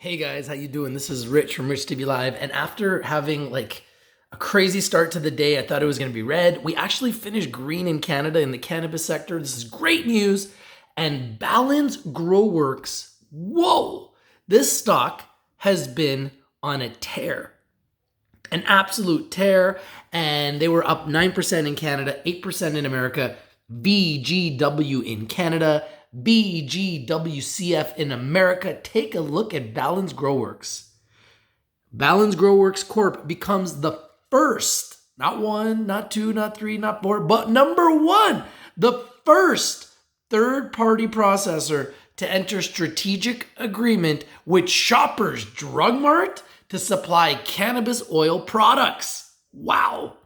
Hey guys, how you doing? This is Rich from Rich TV Live. And after having a crazy start to the day, I thought it was going to be red. We actually finished green in Canada in the cannabis sector. This is great news. And Balance Growworks, whoa, this stock has been on a tear, an absolute tear. And they were up 9% in Canada, 8% in America, BGW in Canada, BGWCF in America. Take a look at Balance Growworks. Balance Growworks Corp becomes the first, not one, not two, not three, not four, but number one, the first third-party processor to enter strategic agreement with Shoppers Drug Mart to supply cannabis oil products. Wow.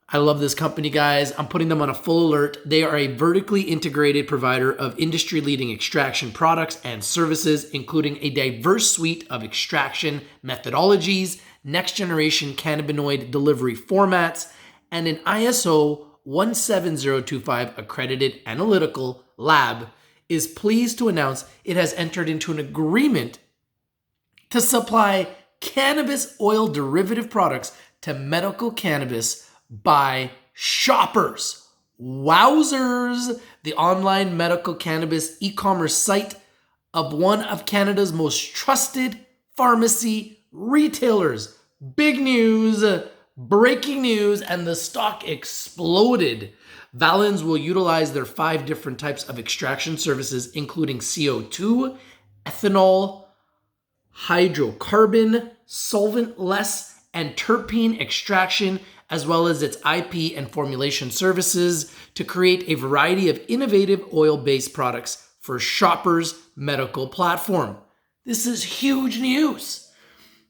I love this company, guys. I'm putting them on a full alert. They are a vertically integrated provider of industry-leading extraction products and services, including a diverse suite of extraction methodologies, next-generation cannabinoid delivery formats, and an ISO 17025 accredited analytical lab. Is pleased to announce it has entered into an agreement to supply cannabis oil derivative products to medical cannabis by Shoppers. Wowzers! The online medical cannabis e-commerce site of one of Canada's most trusted pharmacy retailers. Big news, breaking news, and the stock exploded. Valens will utilize their 5 different types of extraction services, including CO2, ethanol, hydrocarbon, solventless, and terpene extraction, as well as its IP and formulation services to create a variety of innovative oil-based products for Shoppers' medical platform. This is huge news.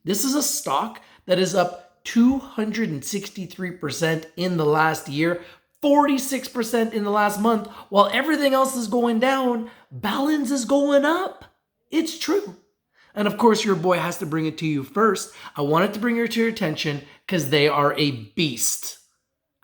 This is a stock that is up 263% in the last year, 46% in the last month. While everything else is going down, Balance is going up. It's true. And of course, your boy has to bring it to you first. I wanted to bring it to your attention because they are a beast.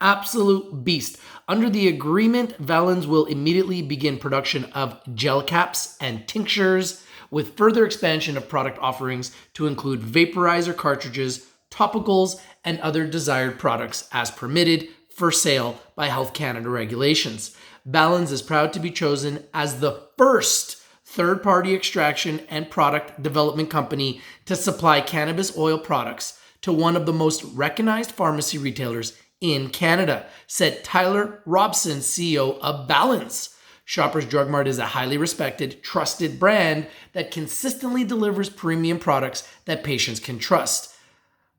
Absolute beast. Under the agreement, Valens will immediately begin production of gel caps and tinctures, with further expansion of product offerings to include vaporizer cartridges, topicals, and other desired products as permitted for sale by Health Canada regulations. Valens is proud to be chosen as the first third-party extraction and product development company to supply cannabis oil products to one of the most recognized pharmacy retailers in Canada, said Tyler Robson, CEO of Balance. Shoppers Drug Mart is a highly respected, trusted brand that consistently delivers premium products that patients can trust.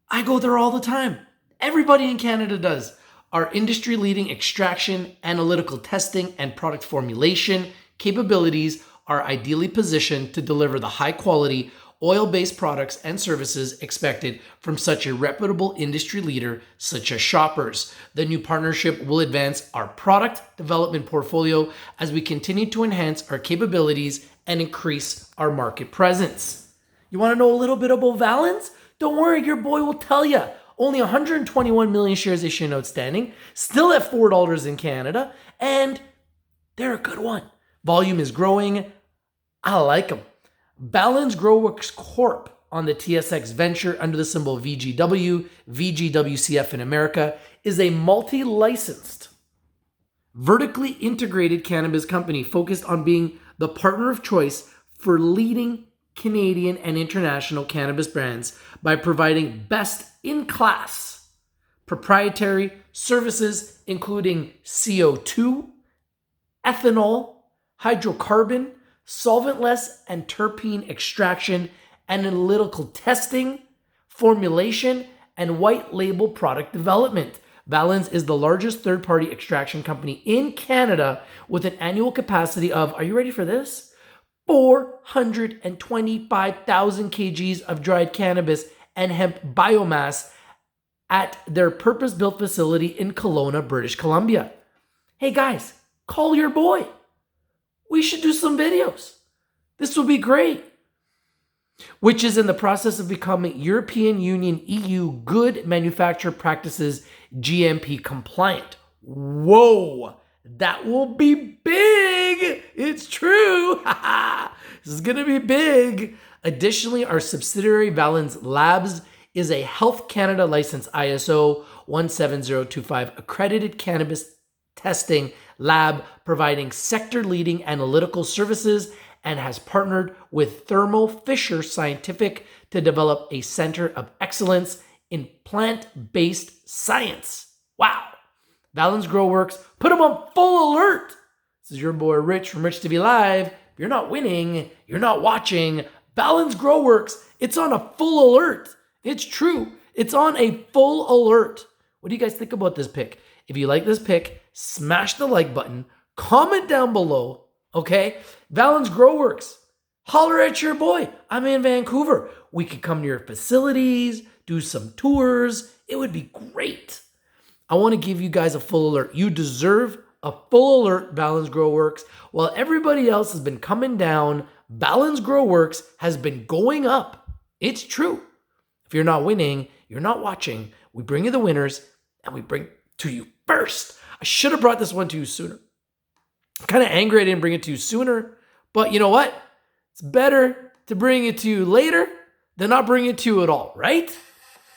I go there all the time. Everybody in Canada does. Our industry-leading extraction, analytical testing, and product formulation capabilities are ideally positioned to deliver the high-quality, oil-based products and services expected from such a reputable industry leader such as Shoppers. The new partnership will advance our product development portfolio as we continue to enhance our capabilities and increase our market presence. You want to know a little bit about Valens? Don't worry, your boy will tell you. Only 121 million shares issued and outstanding, still at $4 in Canada, and they're a good one. Volume is growing. I like them. Balance Growworks Corp on the TSX Venture under the symbol VGW, VGWCF in America, is a multi-licensed, vertically integrated cannabis company focused on being the partner of choice for leading Canadian and international cannabis brands by providing best-in-class proprietary services including CO2, ethanol, hydrocarbon, solventless and terpene extraction, analytical testing, formulation, and white label product development. Valens is the largest third-party extraction company in Canada with an annual capacity of, are you ready for this? 425,000 kgs of dried cannabis and hemp biomass at their purpose-built facility in Kelowna, British Columbia. Hey guys, call your boy. We should do some videos. This will be great. Which is in the process of becoming European Union EU Good Manufacturer Practices GMP compliant. Whoa, that will be big. It's true. This is going to be big. Additionally, our subsidiary Valens Labs is a Health Canada licensed ISO 17025 accredited cannabis testing lab providing sector-leading analytical services and has partnered with Thermo Fisher Scientific to develop a center of excellence in plant-based science. Wow. Valens GrowWorks, put them on full alert. This is your boy Rich from Rich TV Live. If you're not winning, you're not watching. Valens GrowWorks, it's on a full alert. It's true. It's on a full alert. What do you guys think about this pick? If you like this pick, smash the like button, comment down below, okay? Valens GrowWorks, holler at your boy. I'm in Vancouver. We could come to your facilities, do some tours. It would be great. I want to give you guys a full alert. You deserve a full alert, Valens GrowWorks. While everybody else has been coming down, Valens GrowWorks has been going up. It's true. If you're not winning, you're not watching. We bring you the winners, and we bring to you first. I should have brought this one to you sooner. I'm kind of angry I didn't bring it to you sooner, but you know what? It's better to bring it to you later than not bring it to you at all, right?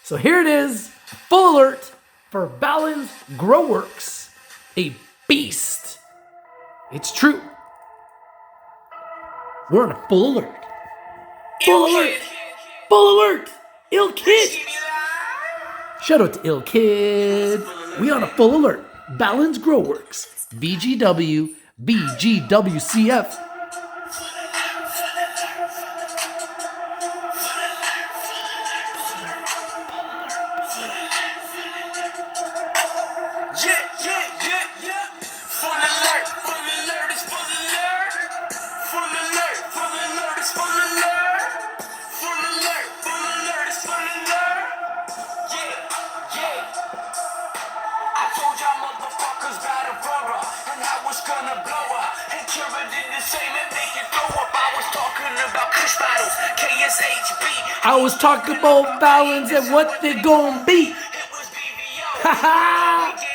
So here it is, full alert for Valens GrowWorks, a beast. It's true. We're on a full alert. Full alert. Full alert. Ill Kid. Shout out to Ill Kid. We on a full alert. Valens GrowWorks. VGW. VGWCF. I was talking about Valens and what they gon' be. Ha ha!